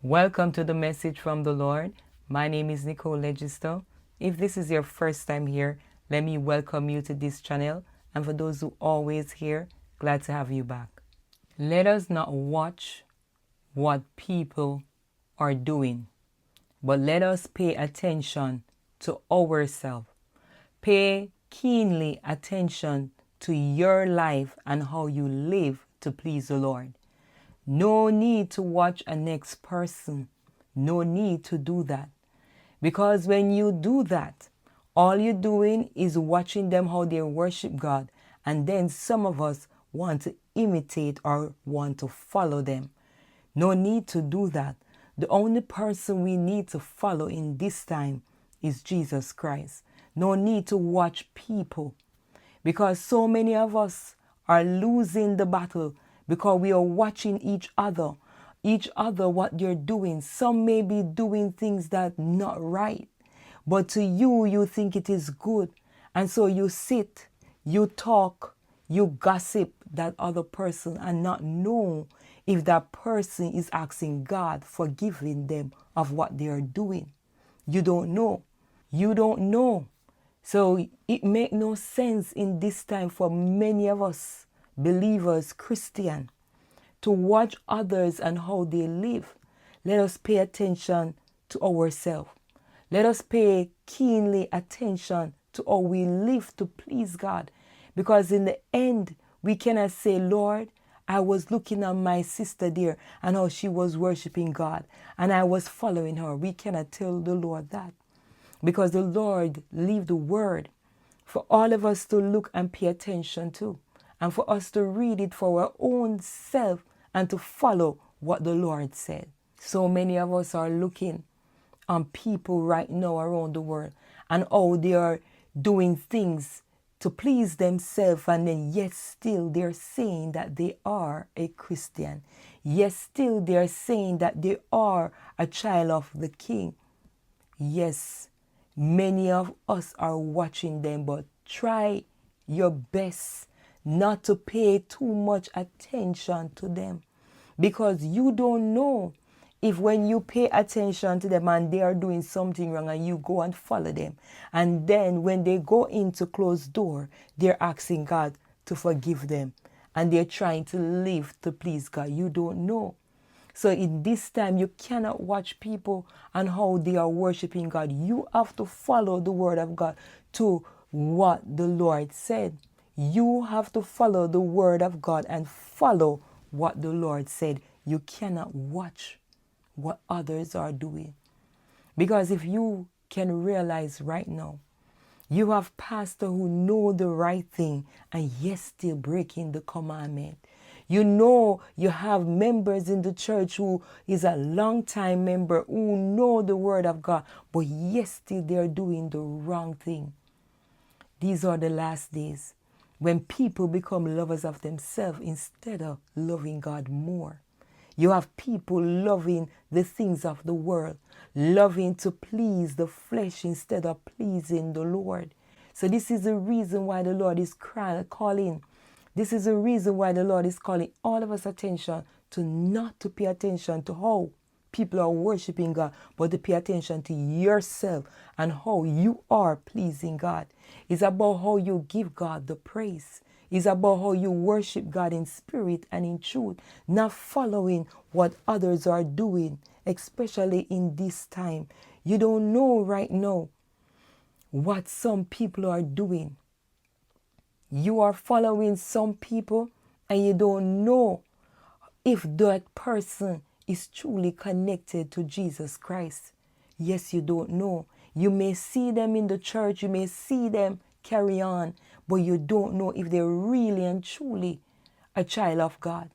Welcome to the message from the Lord. My name is Nicole Legisto. If this is your first time here, let me welcome you to this channel. And for those who always here, glad to have you back. Let us not watch what people are doing, but let us pay attention to ourselves. Pay keenly attention to your life and how you live to please the Lord. No need to watch a next person. No need to do that. Because when you do that, all you're doing is watching them how they worship God. And then some of us want to imitate or want to follow them. No need to do that. The only person we need to follow in this time is Jesus Christ. No need to watch people. Because so many of us are losing the battle because we are watching each other what you're doing. Some may be doing things that not right, but to you, you think it is good. And so you sit, you talk, you gossip that other person and not know if that person is asking God forgiving them of what they are doing. You don't know. You don't know. So it makes no sense in this time for many of us believers, Christian, to watch others and how they live. Let us pay attention to ourselves. Let us pay keenly attention to how we live to please God. Because in the end, we cannot say, Lord, I was looking at my sister there and how she was worshiping God and I was following her. We cannot tell the Lord that. Because the Lord leave the word for all of us to look and pay attention to, and for us to read it for our own self and to follow what the Lord said. So many of us are looking on people right now around the world and how they are doing things to please themselves, and then yet still they're saying that they are a Christian. Yes, still they're saying that they are a child of the King. Yes, many of us are watching them, but try your best not to pay too much attention to them, because you don't know if when you pay attention to them and they are doing something wrong and you go and follow them, and then when they go into closed door, they're asking God to forgive them and they're trying to live to please God. You don't know. So in this time, you cannot watch people and how they are worshiping God. You have to follow the word of God to what the Lord said. You have to follow the word of God and follow what the Lord said. You cannot watch what others are doing. Because if you can realize right now, you have pastors who know the right thing and yet still breaking the commandment. You know you have members in the church who is a long time member who know the word of God, but yet still they're doing the wrong thing. These are the last days when people become lovers of themselves instead of loving God more. You have people loving the things of the world, loving to please the flesh instead of pleasing the Lord. So this is the reason why the Lord is calling. This is the reason why the Lord is calling all of us attention to not to pay attention to how people are worshiping God, but to pay attention to yourself and how you are pleasing God. It's about how you give God the praise. It's about how you worship God in spirit and in truth, not following what others are doing, especially in this time. You don't know right now what some people are doing. You are following some people and you don't know if that person is truly connected to Jesus Christ. Yes, you don't know. You may see them in the church, you may see them carry on, but you don't know if they're really and truly a child of God.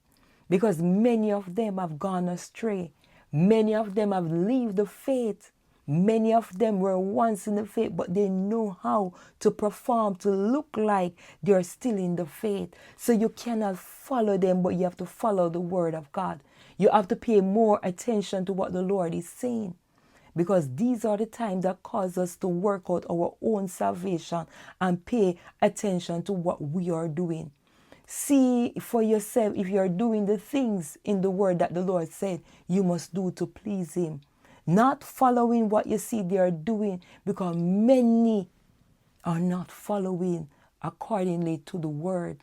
Because many of them have gone astray. Many of them have left the faith. Many of them were once in the faith, but they know how to perform, to look like they're still in the faith. So you cannot follow them, but you have to follow the word of God. You have to pay more attention to what the Lord is saying. Because these are the times that cause us to work out our own salvation and pay attention to what we are doing. See for yourself if you are doing the things in the word that the Lord said you must do to please him. Not following what you see they are doing, because many are not following accordingly to the word.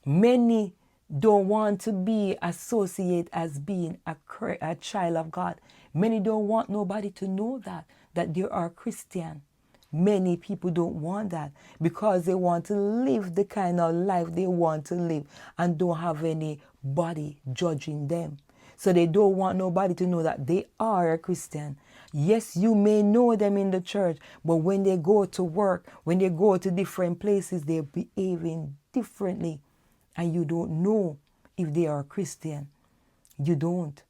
Many don't want to be associated as being a child of God. Many don't want nobody to know that they are Christian. Many people don't want that because they want to live the kind of life they want to live and don't have anybody judging them. So they don't want nobody to know that they are a Christian. Yes, you may know them in the church, but when they go to work, when they go to different places, they're behaving differently. And you don't know if they are Christian. You don't.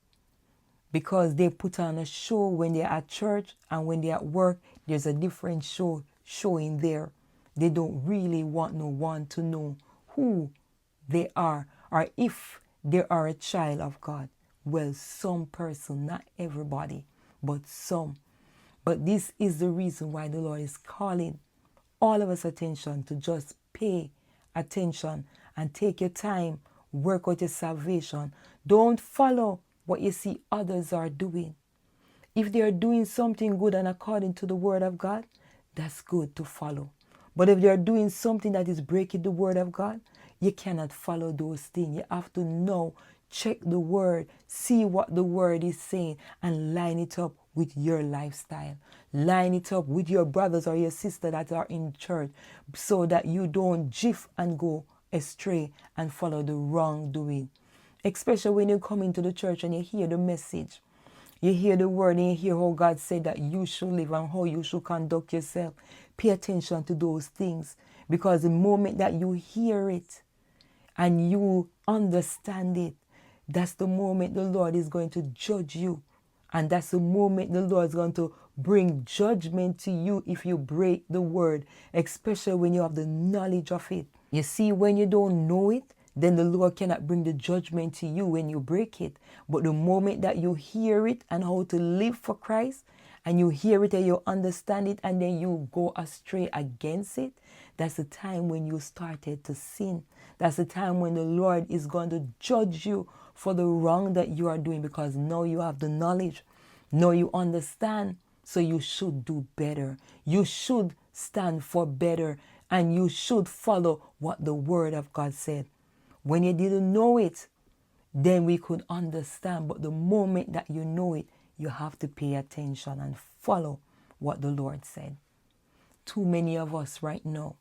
Because they put on a show when they're at church, and when they're at work, there's a different show showing there. They don't really want no one to know who they are or if they are a child of God. Well, some person, not everybody, but some. But this is the reason why the Lord is calling all of us attention to just pay attention and take your time, work out your salvation. Don't follow what you see others are doing. If they are doing something good and according to the word of God, that's good to follow. But if they are doing something that is breaking the word of God, you cannot follow those things. You have to know, check the word, see what the word is saying, and line it up with your lifestyle. Line it up with your brothers or your sisters that are in church, so that you don't jiff and go astray and follow the wrongdoing. Especially when you come into the church and you hear the message. You hear the word and you hear how God said that you should live and how you should conduct yourself. Pay attention to those things, because the moment that you hear it and you understand it, that's the moment the Lord is going to judge you. And that's the moment the Lord is going to bring judgment to you if you break the word, especially when you have the knowledge of it. You see, when you don't know it, then the Lord cannot bring the judgment to you when you break it. But the moment that you hear it and how to live for Christ, and you hear it and you understand it, and then you go astray against it, that's the time when you started to sin. That's the time when the Lord is going to judge you for the wrong that you are doing, because now you have the knowledge. Now you understand. So you should do better. You should stand for better, and you should follow what the word of God said. When you didn't know it, then we could understand. But the moment that you know it, you have to pay attention and follow what the Lord said. Too many of us right now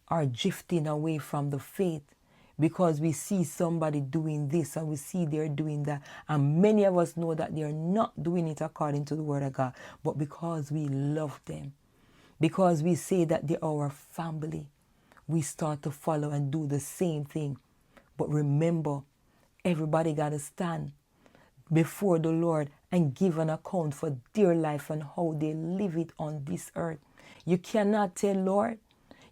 are drifting away from the faith because we see somebody doing this and we see they're doing that. And many of us know that they're not doing it according to the word of God. But because we love them, because we say that they're our family, we start to follow and do the same thing. But remember, everybody got to stand before the Lord and give an account for their life and how they live it on this earth. You cannot tell Lord,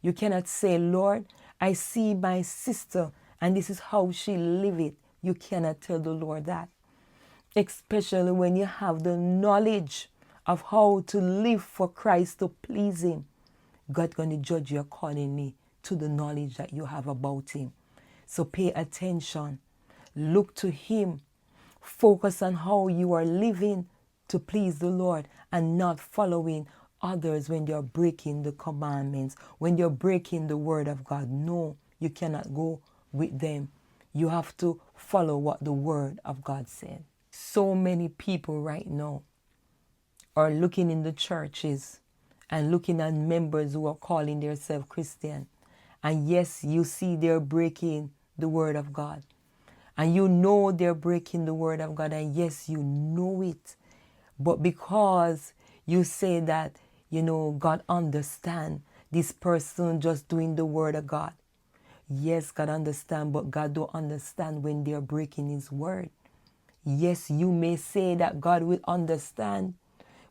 you cannot say, Lord, I see my sister and this is how she live it. You cannot tell the Lord that. Especially when you have the knowledge of how to live for Christ to please him. God's going to judge you accordingly to the knowledge that you have about him. So pay attention. Look to him. Focus on how you are living to please the Lord and not following others when they're breaking the commandments, when they're breaking the word of God. No, you cannot go with them. You have to follow what the word of God said. So many people right now are looking in the churches and looking at members who are calling themselves Christian. And yes, you see they're breaking the word of God. And you know they're breaking the word of God. And yes, you know it. But because you say that, God understand this person just doing the word of God. Yes, God understand, but God don't understand when they're breaking his word. Yes, you may say that God will understand,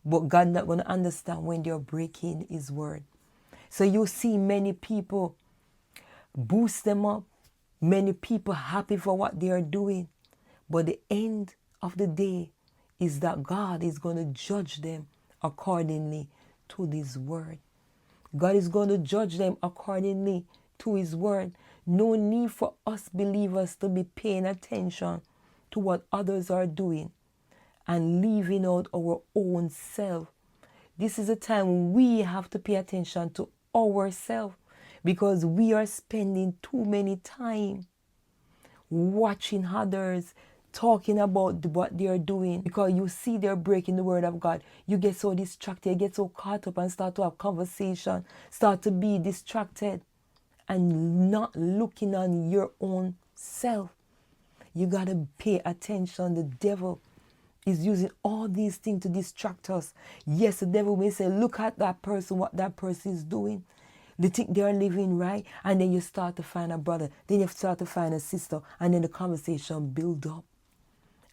but God not going to understand when they're breaking his word. So you see many people boost them up, many people happy for what they are doing. But the end of the day is that God is going to judge them accordingly to his word. God is going to judge them accordingly to his word. No need for us believers to be paying attention to what others are doing and leaving out our own self. This is a time we have to pay attention to ourselves, because we are spending too many time watching others, talking about what they are doing, because you see they're breaking the word of God. You get so distracted, you get so caught up and start to have conversation, start to be distracted and not looking on your own self. You got to pay attention. The devil is using all these things to distract us. Yes, the devil may say, look at that person, what that person is doing. They think they're living right, and then you start to find a brother, then you start to find a sister, and then the conversation build up.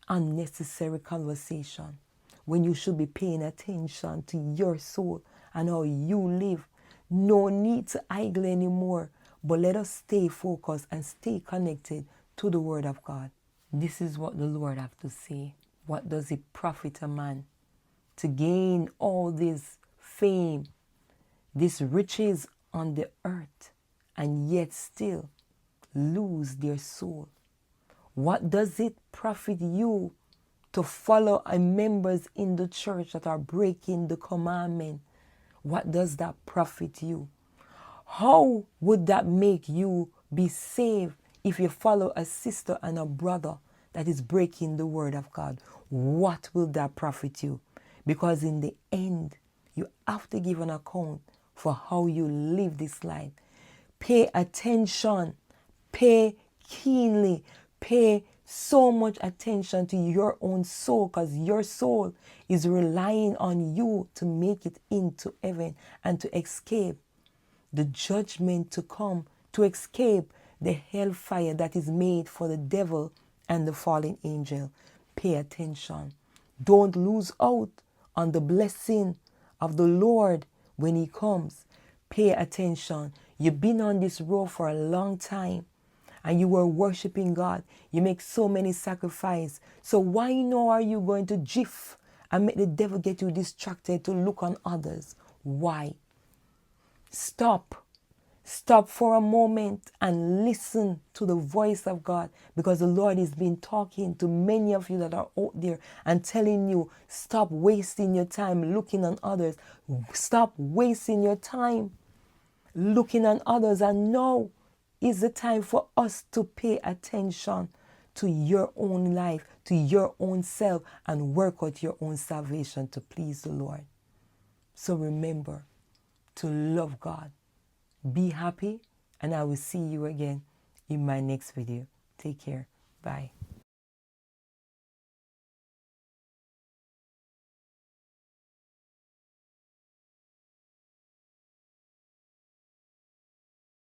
Unnecessary conversation, when you should be paying attention to your soul and how you live. No need to idle anymore, but let us stay focused and stay connected to the word of God. This is what the Lord have to say. What does it profit a man to gain all this fame, these riches on the earth, and yet still lose their soul? What does it profit you to follow members in the church that are breaking the commandment? What does that profit you? How would that make you be saved if you follow a sister and a brother that is breaking the word of God? What will that profit you? Because in the end, you have to give an account for how you live this life. Pay attention. Pay keenly. Pay so much attention to your own soul, because your soul is relying on you to make it into heaven and to escape the judgment to come, to escape the hellfire that is made for the devil and the fallen angel. Pay attention. Don't lose out on the blessing of the Lord when he comes. Pay attention. You've been on this road for a long time and you were worshiping God. You make so many sacrifices. So why now are you going to jiff and make the devil get you distracted to look on others? Why? Stop. Stop for a moment and listen to the voice of God, because the Lord has been talking to many of you that are out there and telling you, stop wasting your time looking on others. Stop wasting your time looking on others. And now is the time for us to pay attention to your own life, to your own self, and work out your own salvation to please the Lord. So remember to love God. Be happy, and I will see you again in my next video. Take care. Bye.